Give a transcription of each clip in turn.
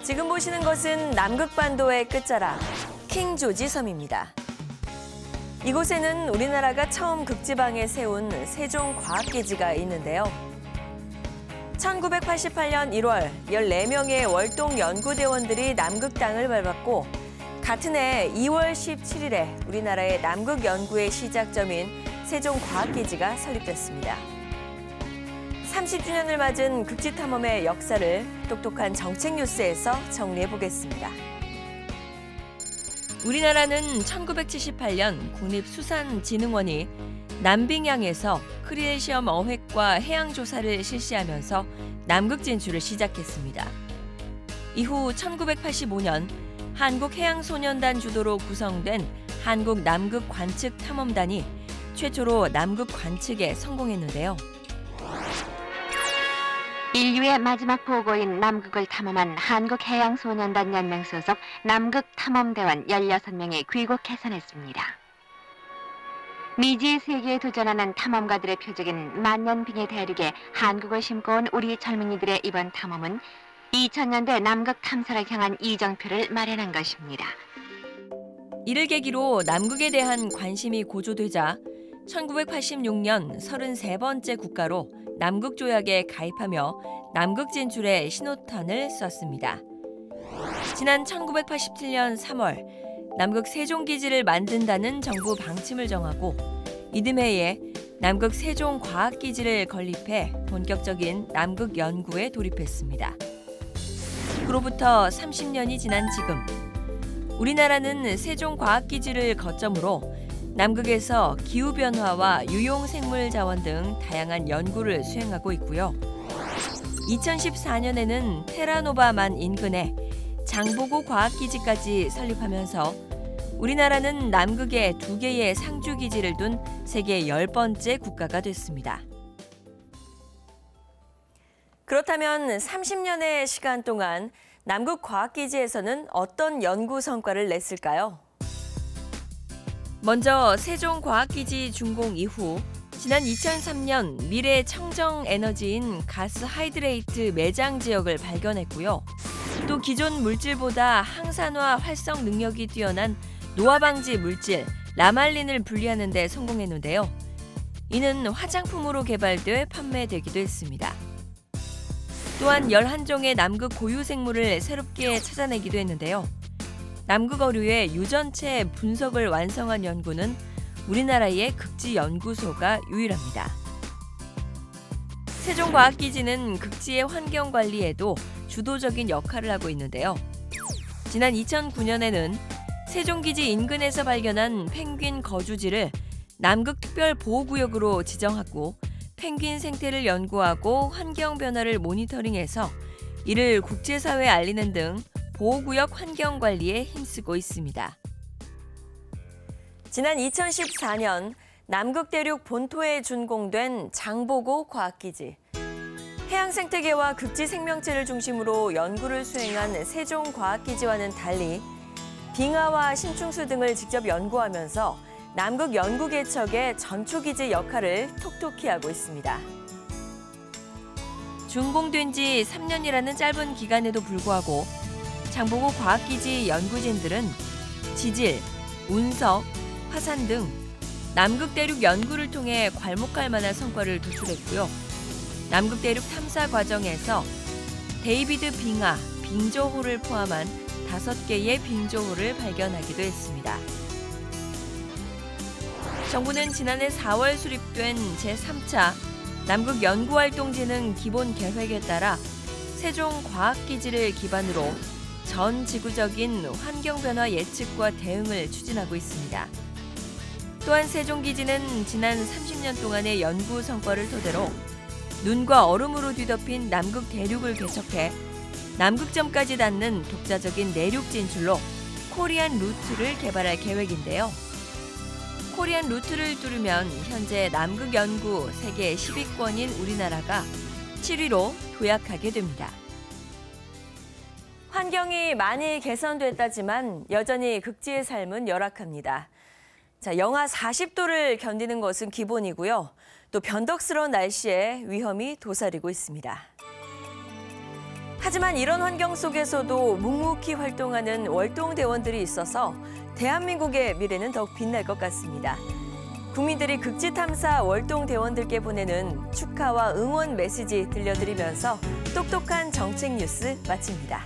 지금 보시는 것은 남극반도의 끝자락, 킹조지 섬입니다. 이곳에는 우리나라가 처음 극지방에 세운 세종과학기지가 있는데요. 1988년 1월 14명의 월동 연구대원들이 남극 땅을 밟았고 같은 해 2월 17일에 우리나라의 남극 연구의 시작점인 세종과학기지가 설립됐습니다. 30주년을 맞은 극지 탐험의 역사를 똑똑한 정책 뉴스에서 정리해보겠습니다. 우리나라는 1978년 국립수산진흥원이 남빙양에서 크리에시엄 어획과 해양조사를 실시하면서 남극 진출을 시작했습니다. 이후 1985년 한국해양소년단 주도로 구성된 한국남극관측탐험단이 최초로 남극 관측에 성공했는데요. 인류의 마지막 보고인 남극을 탐험한 한국해양소년단 연맹 소속 남극탐험대원 16명이 귀국 해산했습니다. 미지의 세계에 도전하는 탐험가들의 표적인 만년빙의 대륙에 한국을 심고 온 우리 젊은이들의 이번 탐험은 2000년대 남극 탐사를 향한 이정표를 마련한 것입니다. 이를 계기로 남극에 대한 관심이 고조되자 1986년 33번째 국가로 남극조약에 가입하며 남극 진출에 신호탄을 쐈습니다. 지난 1987년 3월 남극 세종기지를 만든다는 정부 방침을 정하고 이듬해에 남극 세종과학기지를 건립해 본격적인 남극 연구에 돌입했습니다. 그로부터 30년이 지난 지금 우리나라는 세종과학기지를 거점으로 남극에서 기후변화와 유용생물 자원 등 다양한 연구를 수행하고 있고요. 2014년에는 테라노바만 인근에 장보고 과학기지까지 설립하면서 우리나라는 남극에 2개의 상주기지를 둔 세계 10번째 국가가 됐습니다. 그렇다면 30년의 시간 동안 남극 과학기지에서는 어떤 연구 성과를 냈을까요? 먼저 세종과학기지 준공 이후 지난 2003년 미래 청정 에너지인 가스 하이드레이트 매장 지역을 발견했고요. 또 기존 물질보다 항산화 활성 능력이 뛰어난 노화 방지 물질 라말린을 분리하는 데 성공했는데요. 이는 화장품으로 개발돼 판매되기도 했습니다. 또한 11종의 남극 고유 생물을 새롭게 찾아내기도 했는데요. 남극 어류의 유전체 분석을 완성한 연구는 우리나라의 극지연구소가 유일합니다. 세종과학기지는 극지의 환경 관리에도 주도적인 역할을 하고 있는데요. 지난 2009년에는 세종기지 인근에서 발견한 펭귄 거주지를 남극특별보호구역으로 지정하고 펭귄 생태를 연구하고 환경 변화를 모니터링해서 이를 국제사회에 알리는 등 보호구역 환경 관리에 힘쓰고 있습니다. 지난 2014년 남극 대륙 본토에 준공된 장보고 과학기지. 해양 생태계와 극지 생명체를 중심으로 연구를 수행한 세종과학기지와는 달리 빙하와 신충수 등을 직접 연구하면서 남극 연구 개척의 전초기지 역할을 톡톡히 하고 있습니다. 준공된 지 3년이라는 짧은 기간에도 불구하고 장보고 과학기지 연구진들은 지질, 운석, 화산 등 남극 대륙 연구를 통해 괄목할 만한 성과를 도출했고요. 남극 대륙 탐사 과정에서 데이비드 빙하, 빙조호를 포함한 5개의 빙조호를 발견하기도 했습니다. 정부는 지난해 4월 수립된 제3차 남극연구활동진흥 기본계획에 따라 세종과학기지를 기반으로 전 지구적인 환경변화 예측과 대응을 추진하고 있습니다. 또한 세종기지는 지난 30년 동안의 연구 성과를 토대로 눈과 얼음으로 뒤덮인 남극 대륙을 개척해 남극점까지 닿는 독자적인 내륙 진출로 코리안 루트를 개발할 계획인데요. 코리안 루트를 뚫으면 현재 남극 연구 세계 10위권인 우리나라가 7위로 도약하게 됩니다. 환경이 많이 개선됐다지만 여전히 극지의 삶은 열악합니다. 영하 40도를 견디는 것은 기본이고요. 또 변덕스러운 날씨에 위험이 도사리고 있습니다. 하지만 이런 환경 속에서도 묵묵히 활동하는 월동대원들이 있어서 대한민국의 미래는 더욱 빛날 것 같습니다. 국민들이 극지탐사 월동대원들께 보내는 축하와 응원 메시지 들려드리면서 똑똑한 정책 뉴스 마칩니다.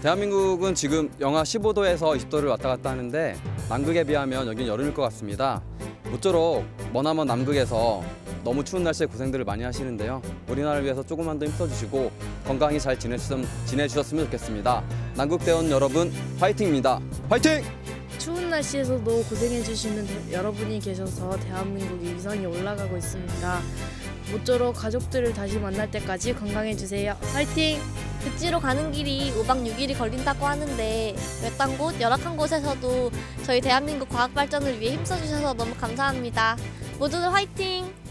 대한민국은 지금 영하 15도에서 20도를 왔다 갔다 하는데 남극에 비하면 여긴 여름일 것 같습니다. 모쪼록 머나먼 남극에서 너무 추운 날씨에 고생들을 많이 하시는데요. 우리나라를 위해서 조금만 더 힘써주시고 건강히 잘 지내주셨으면 좋겠습니다. 남극대원 여러분 화이팅입니다. 화이팅! 추운 날씨에서도 고생해주시는 여러분이 계셔서 대한민국의 위상이 올라가고 있습니다. 모쪼록 가족들을 다시 만날 때까지 건강해주세요. 화이팅! 극지로 가는 길이 5박 6일이 걸린다고 하는데 외딴 곳, 열악한 곳에서도 저희 대한민국 과학 발전을 위해 힘써주셔서 너무 감사합니다. 모두들 화이팅!